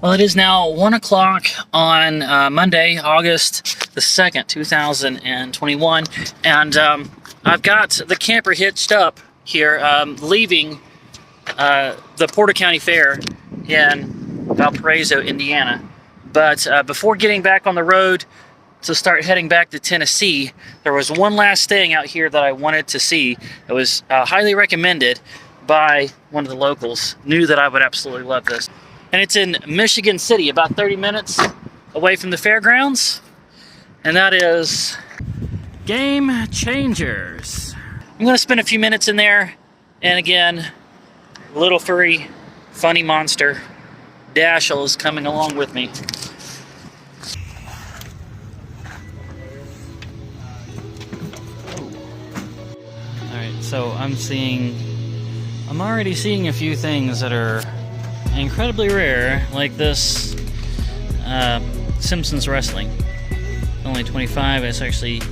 Well, it is now 1 o'clock on Monday, August the 2nd, 2021, and I've got the camper hitched up here, leaving the Porter County Fair in Valparaiso, Indiana. But before getting back on the road to start heading back to Tennessee, there was one last thing out here that I wanted to see. It was highly recommended by one of the locals. Knew that I would absolutely love this. And it's in Michigan City, about 30 minutes away from the fairgrounds. And that is Game Changers. I'm going to spend a few minutes in there. And again, little furry, funny monster, Dashiell, is coming along with me. Alright, so I'm already seeing a few things that are incredibly rare, like this Simpsons Wrestling. Only 25. It's actually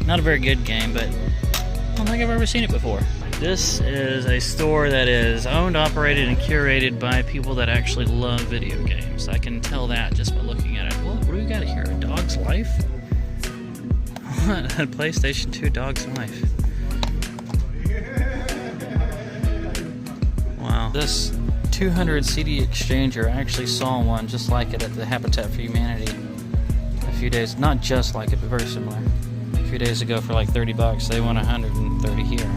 not a very good game, but I don't think I've ever seen it before. This is a store that is owned, operated, and curated by people that actually love video games. I can tell that just by looking at it. What do we got here? A Dog's Life? What? A PlayStation 2 Dog's Life. Wow. This 200 CD exchanger, I actually saw one just like it at the Habitat for Humanity a few days, not just like it, but very similar. A few days ago for like 30 bucks. They want 130 here.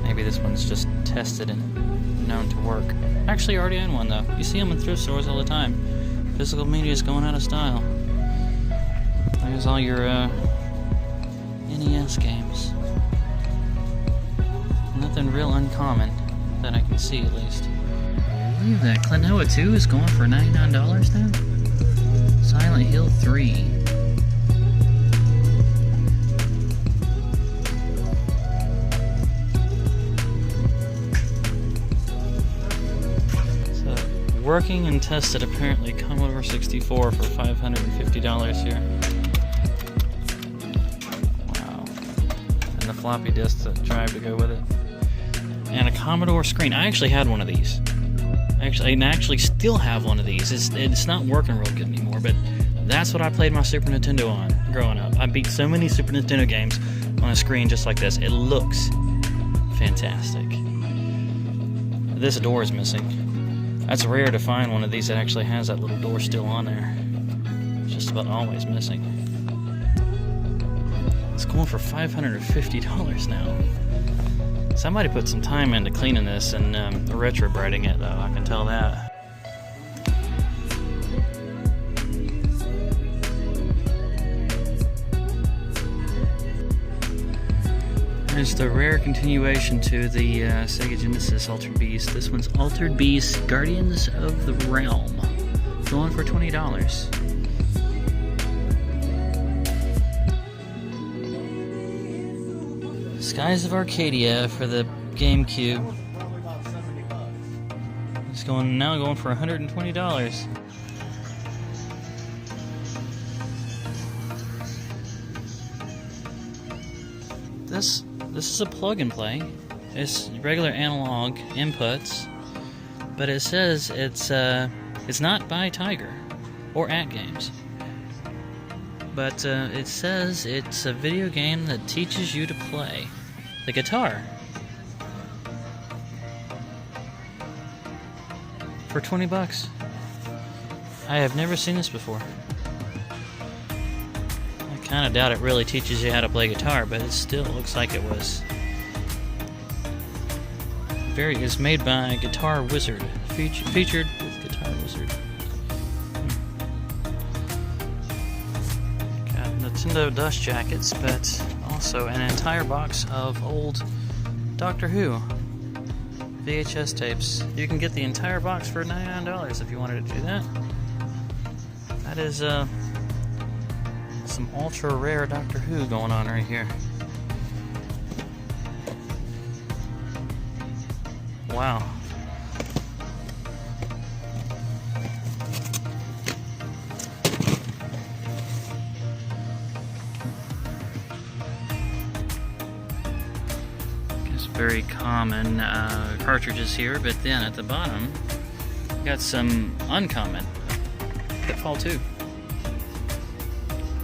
Maybe this one's just tested and known to work. Actually, already own one though. You see them in thrift stores all the time. Physical media is going out of style. There's all your NES games. Nothing real uncommon that I can see, at least. Believe that Klonoa 2 is going for $99 now? Silent Hill 3. So, working and tested, apparently, Commodore 64 for $550 here. Wow. And the floppy disk drive to go with it. And a Commodore screen. I actually had one of these. I actually still have one of these. It's not working real good anymore, but that's what I played my Super Nintendo on growing up. I beat so many Super Nintendo games on a screen just like this. It looks fantastic. This door is missing. That's rare to find one of these that actually has that little door still on there. It's just about always missing. It's going for $550 now. Somebody put some time into cleaning this and retrobrighting it, though, I can tell that. There's the rare continuation to the Sega Genesis Altered Beast. This one's Altered Beast Guardians of the Realm. Going for $20. Skies of Arcadia for the GameCube. It's now going for $120. This is a plug and play. It's regular analog inputs, but it says it's not by Tiger or at Games. But it says it's a video game that teaches you to play the guitar for 20 bucks. I have never seen this before. I kind of doubt it really teaches you how to play guitar, but it still looks like it was. It's made by Guitar Wizard, featured with Guitar Wizard. Nintendo dust jackets, but also an entire box of old Doctor Who VHS tapes. You can get the entire box for $99 if you wanted to do that. That is some ultra rare Doctor Who going on right here. Wow. Very common cartridges here, but then at the bottom Got some uncommon. Pitfall 2.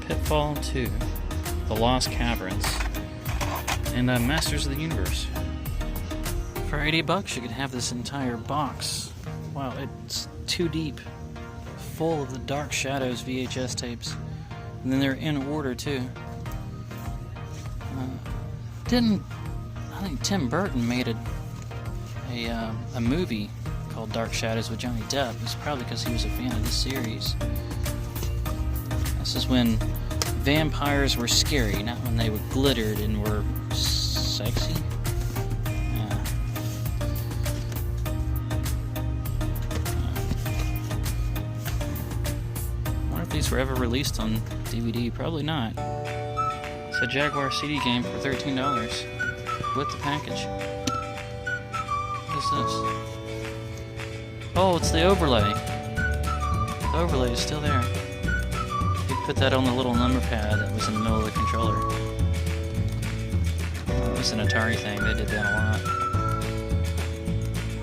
Pitfall 2. The Lost Caverns. And Masters of the Universe. For $80 you could have this entire box. Wow, it's too deep. Full of the Dark Shadows VHS tapes. And then they're in order too. I think Tim Burton made a movie called Dark Shadows with Johnny Depp. It was probably because he was a fan of this series. This is when vampires were scary, not when they were glittered and were sexy. Yeah. I wonder if these were ever released on DVD. Probably not. It's a Jaguar CD game for $13 with the package. What is this? Oh, it's the overlay. The overlay is still there. You put that on the little number pad that was in the middle of the controller. It was an Atari thing. They did that a lot.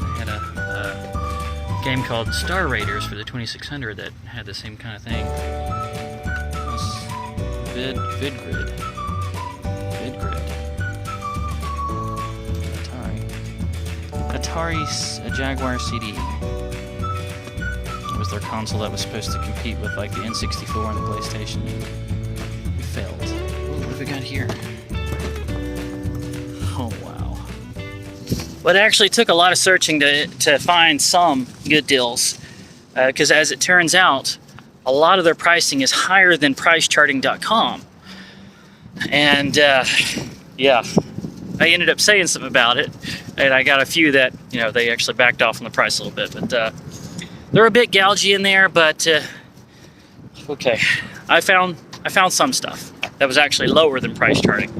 They had a game called Star Raiders for the 2600 that had the same kind of thing. It was VidGrid. Atari's a Jaguar CD. It was their console that was supposed to compete with like the N64 and the PlayStation. It failed. Ooh, what have we got here? Oh wow. Well, it actually took a lot of searching to find some good deals. Because as it turns out, a lot of their pricing is higher than pricecharting.com. And yeah, I ended up saying something about it, and I got a few that, you know, they actually backed off on the price a little bit, but they're a bit gougy in there, but okay. I found some stuff that was actually lower than price charting.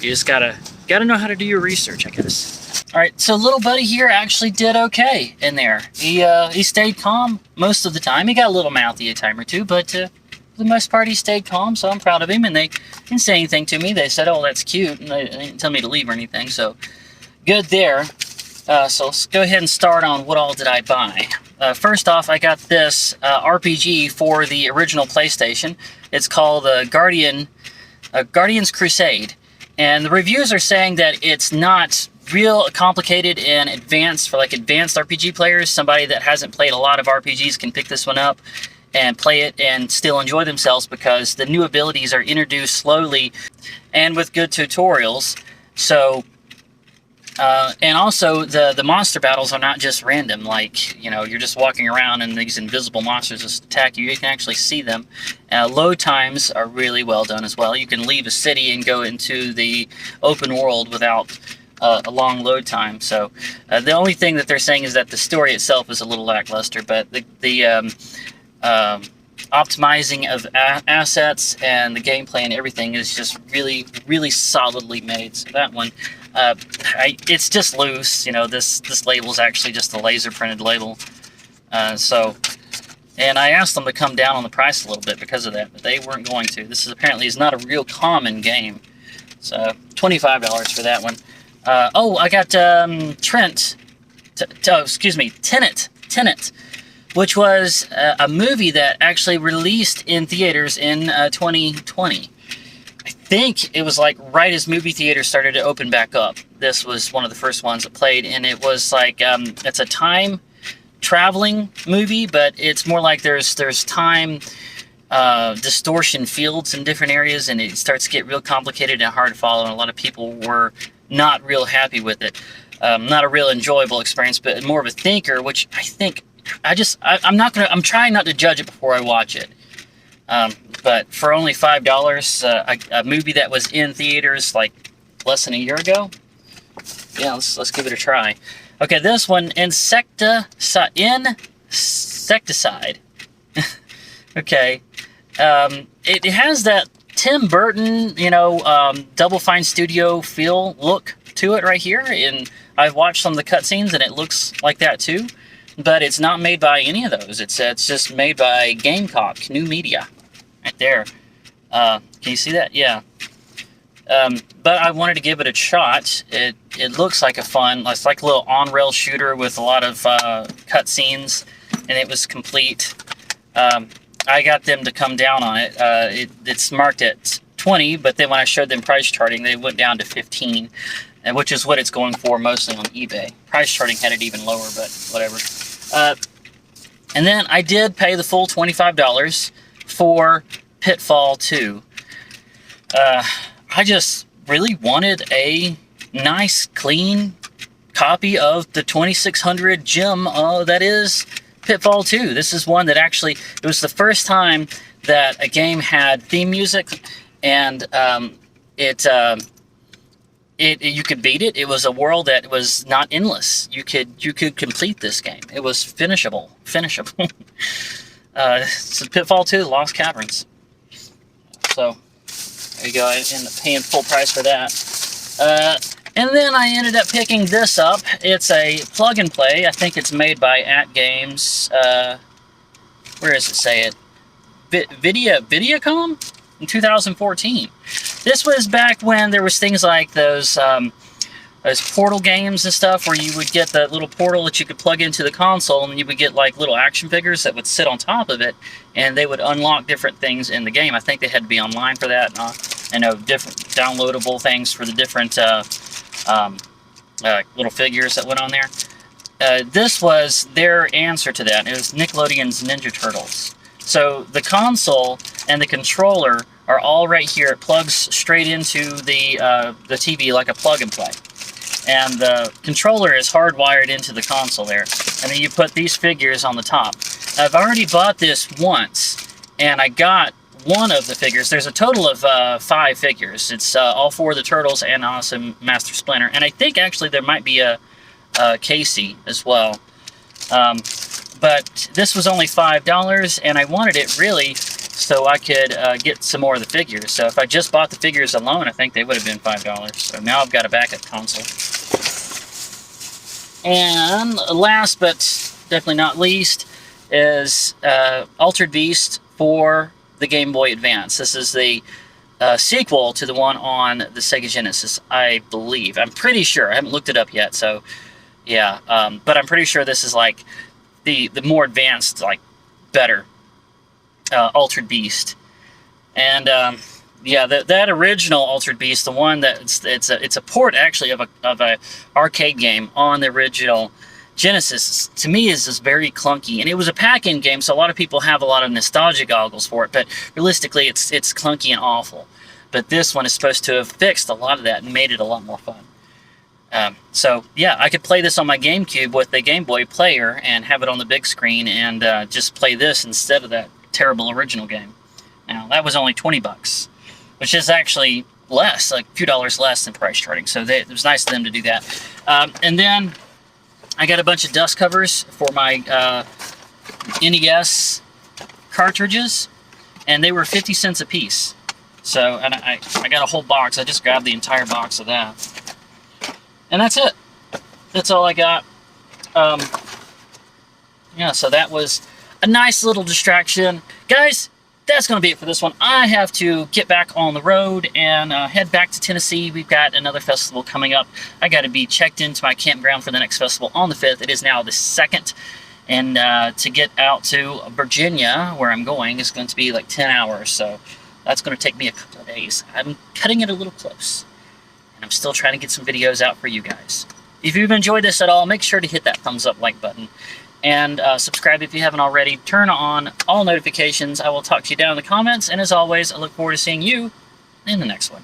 You just gotta know how to do your research, I guess. All right, so little buddy here actually did okay in there. He stayed calm most of the time. He got a little mouthy a time or two, but for the most part, he stayed calm, so I'm proud of him. And they didn't say anything to me. They said, "Oh, that's cute," and they didn't tell me to leave or anything. So good there. So let's go ahead and start on what all did I buy. First off, I got this RPG for the original PlayStation. It's called Guardian's Crusade, and the reviews are saying that it's not real complicated and advanced for like advanced RPG players. Somebody that hasn't played a lot of RPGs can pick this one up and play it and still enjoy themselves, because the new abilities are introduced slowly and with good tutorials. So and also the monster battles are not just random, like, you know, you're just walking around and these invisible monsters just attack you. You can actually see them. Load times are really well done as well. You can leave a city and go into the open world without a long load time. So the only thing that they're saying is that the story itself is a little lackluster, but the optimizing of assets and the gameplay and everything is just really, really solidly made. So that one, it's just loose. You know, this label is actually just a laser printed label. And I asked them to come down on the price a little bit because of that, but they weren't going to. This is apparently not a real common game. So $25 for that one. Oh, I got Tenet, which was a movie that actually released in theaters in 2020. I think it was like right as movie theaters started to open back up. This was one of the first ones that played, and it was like it's a time traveling movie, but it's more like there's time distortion fields in different areas, and it starts to get real complicated and hard to follow, and a lot of people were not real happy with it. Not a real enjoyable experience, but more of a thinker, which I think I'm trying not to judge it before I watch it. But for only $5, a movie that was in theaters like less than a year ago, yeah, let's give it a try. Okay, this one, Insecticide. Okay, it has that Tim Burton, you know, Double Fine Studio look to it right here, and I've watched some of the cutscenes, and it looks like that too. But it's not made by any of those. It's just made by Gamecock, New Media, right there. Can you see that? Yeah. But I wanted to give it a shot. It looks like a fun, it's like a little on-rail shooter with a lot of cutscenes, and it was complete. I got them to come down on it. It's marked at 20, but then when I showed them price charting, they went down to 15, which is what it's going for mostly on eBay. Price charting had it even lower, but whatever. And then I did pay the full $25 for Pitfall 2. I just really wanted a nice, clean copy of the 2600 gem that is Pitfall 2. This is one that actually, it was the first time that a game had theme music, and you could beat it. It was a world that was not endless. You could complete this game. It was finishable. So Pitfall 2, Lost Caverns. So there you go. I ended up paying full price for that. And then I ended up picking this up. It's a plug and play. I think it's made by At Games. Where does it say it? Videocom in 2014. This was back when there was things like those portal games and stuff, where you would get the little portal that you could plug into the console, and you would get like little action figures that would sit on top of it, and they would unlock different things in the game. I think they had to be online for that, and different downloadable things for the different little figures that went on there. This was their answer to that. It was Nickelodeon's Ninja Turtles. So the console and the controller are all right here. It plugs straight into the TV like a plug and play. And the controller is hardwired into the console there. And then you put these figures on the top. I've already bought this once, and I got one of the figures. There's a total of 5 figures. It's all 4 of the Turtles and also Master Splinter. And I think actually there might be a Casey as well. But this was only $5, and I wanted it really so I could get some more of the figures. So if I just bought the figures alone, I think they would have been $5. So now I've got a backup console. And last but definitely not least is Altered Beast for the Game Boy Advance. This is the sequel to the one on the Sega Genesis, I believe. I'm pretty sure. I haven't looked it up yet, so yeah. But I'm pretty sure this is like the more advanced, like better Altered Beast. And yeah, that original Altered Beast, the one that it's a port actually of a arcade game on the original Genesis, to me is just very clunky, and it was a pack-in game, so a lot of people have a lot of nostalgia goggles for it, but realistically it's clunky and awful. But this one is supposed to have fixed a lot of that and made it a lot more fun. So yeah, I could play this on my GameCube with the Game Boy player and have it on the big screen and just play this instead of that terrible original game. Now that was only $20, which is actually less, like a few dollars less than price charting, so it was nice of them to do that. And then I got a bunch of dust covers for my NES cartridges, and they were 50 cents a piece. So, and I got a whole box. I just grabbed the entire box of that. And that's it. That's all I got. Yeah, so that was a nice little distraction. Guys, that's going to be it for this one. I have to get back on the road and head back to Tennessee. We've got another festival coming up. I got to be checked into my campground for the next festival on the 5th. It is now the 2nd. And to get out to Virginia, where I'm going, is going to be like 10 hours. So that's going to take me a couple of days. I'm cutting it a little close. And I'm still trying to get some videos out for you guys. If you've enjoyed this at all, make sure to hit that thumbs up like button. And subscribe if you haven't already. Turn on all notifications. I will talk to you down in the comments. And as always, I look forward to seeing you in the next one.